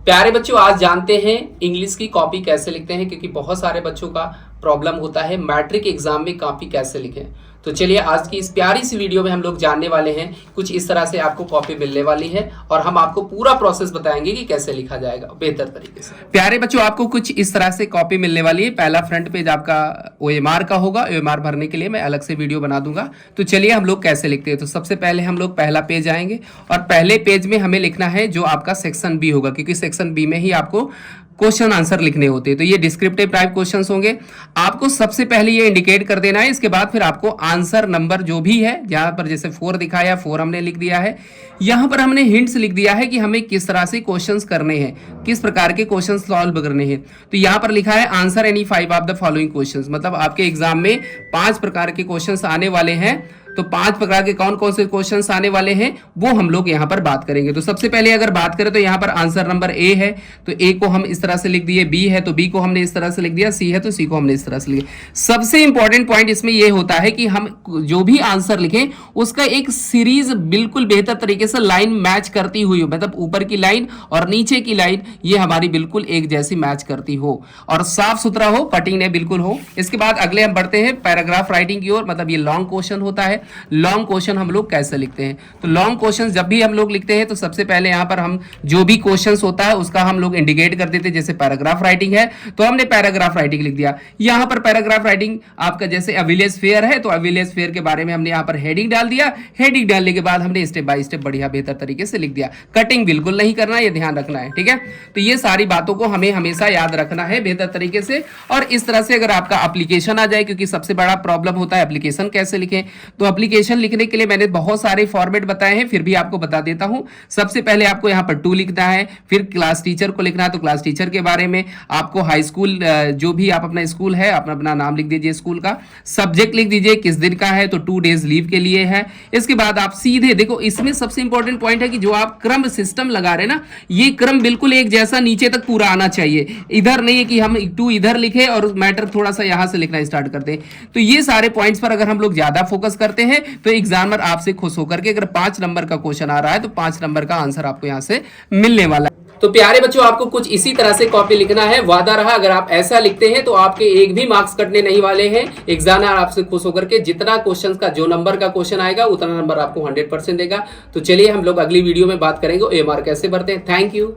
प्यारे बच्चों, आज जानते हैं इंग्लिश की कॉपी कैसे लिखते हैं, क्योंकि बहुत सारे बच्चों का प्रॉब्लम होता है मैट्रिक एग्जाम में कॉपी कैसे लिखें। तो चलिए आज की इस प्यारी सी वीडियो में हम लोग जानने वाले हैं, कुछ इस तरह से आपको कॉपी मिलने वाली है और हम आपको पूरा प्रोसेस बताएंगे कि कैसे लिखा जाएगा बेहतर तरीके से। प्यारे बच्चों, आपको कुछ इस तरह से कॉपी मिलने वाली है। पहला फ्रंट पेज आपका OMR का होगा। OMR भरने के लिए मैं अलग से वीडियो बना दूंगा। तो चलिए हम लोग कैसे लिखते हैं। तो सबसे पहले हम लोग पहला पेज आएंगे और पहले पेज में हमें लिखना है जो आपका सेक्शन बी होगा, क्योंकि सेक्शन बी में ही आपको क्वेश्चन आंसर लिखने होते हैं। तो ये डिस्क्रिप्टिव टाइप क्वेश्चंस होंगे। आपको सबसे पहले ये इंडिकेट कर देना है, इसके बाद फिर आपको आंसर नंबर जो भी है, जहां पर जैसे 4 दिखाया 4 हमने लिख दिया है। यहां पर हमने हिंट्स लिख दिया है कि हमें किस तरह से क्वेश्चंस करने हैं, किस प्रकार के क्वेश्चंस सॉल्व करने हैं। तो यहां पर लिखा है answer any 5 of the following questions, मतलब आपके एग्जाम में 5 प्रकार के क्वेश्चंस आने वाले हैं। तो 5 प्रकार के कौन कौन से क्वेश्चंस आने वाले हैं वो हम लोग यहाँ पर बात करेंगे। तो सबसे पहले अगर बात करें तो यहाँ पर आंसर नंबर ए है, तो ए को हम इस तरह से लिख दिए, बी है तो बी को हमने इस तरह से लिख दिया, सी है तो सी को हमने इस तरह से लिख दिया। सबसे इंपॉर्टेंट पॉइंट इसमें यह होता है कि हम जो भी आंसर लिखें उसका एक सीरीज बिल्कुल बेहतर तरीके से लाइन मैच करती हुई हो, मतलब ऊपर की लाइन और नीचे की लाइन ये हमारी बिल्कुल एक जैसी मैच करती हो और साफ सुथरा हो, कटिंग ने बिल्कुल हो। इसके बाद अगले हम बढ़ते हैं पैराग्राफ राइटिंग की ओर, मतलब ये लॉन्ग क्वेश्चन होता है। लॉन्ग क्वेश्चन हम लोग कैसे लिखते हैं, तो लॉन्ग क्वेश्चन जब भी हम लोग लिखते हैं तो सबसे पहले यहां पर हम जो भी क्वेश्चंस होता है उसका हम लोग इंडिकेट कर देते हैं। जैसे पैराग्राफ राइटिंग है तो हमने पैराग्राफ राइटिंग लिख दिया। यहां पर पैराग्राफ राइटिंग आपका जैसे अविलियस फेयर है तो अविलियस फेयर के बारे में हमने यहां पर हेडिंग डाल दिया। हेडिंग डालने के बाद हमने स्टेप बाय स्टेप बढ़िया बेहतर तरीके से लिख दिया। कटिंग बिल्कुल नहीं करना, यह ध्यान रखना है, ठीक है। तो ये सारी बातों को हमें हमेशा याद रखना है बेहतर तरीके से। और इस तरह से अगर आपका एप्लीकेशन आ जाए, क्योंकि सबसे बड़ा प्रॉब्लम होता है एप्लीकेशन कैसे लिखें, तो एप्लीकेशन लिखने के लिए मैंने बहुत सारे फॉर्मेट बताए हैं, फिर भी आपको बता देता हूं। सबसे पहले आपको यहां पर टू लिखना है, फिर क्लास टीचर को लिखना है तो क्लास टीचर के बारे में, आपको हाई स्कूल जो भी आप अपना स्कूल है अपना नाम लिख दीजिए स्कूल का, सब्जेक्ट लिख दीजिए किस दिन का है तो 2 डेज लीव के लिए है। इसके बाद आप सीधे देखो, इसमें सबसे इंपॉर्टेंट पॉइंट है कि जो आप क्रम सिस्टम लगा रहे हैं ना, ये क्रम बिल्कुल एक जैसा नीचे तक पूरा आना चाहिए। इधर नहीं है कि हम 2 इधर लिखे और मैटर थोड़ा सा यहां से लिखना स्टार्ट करते हैं। तो ये सारे पॉइंट्स पर अगर हम लोग ज्यादा फोकस करते हैं तो एग्जामिनर आपसे खुश होकर के, अगर 5 नंबर का क्वेश्चन आ रहा है तो 5 नंबर का आंसर आपको यहां से मिलने वाला है। तो प्यारे बच्चों, आपको कुछ इसी तरह से कॉपी लिखना है। वादा रहा अगर आप ऐसा लिखते हैं तो आपके एक भी मार्क्स कटने नहीं वाले हैं। एग्जामिनर आपसे खुश होकर के जितना क्वेश्चन का जो नंबर का क्वेश्चन आएगा उतना नंबर आपको 100% देगा। तो चलिए हम लोग अगली वीडियो में बात करेंगे OMR कैसे भरते हैं। Thank you.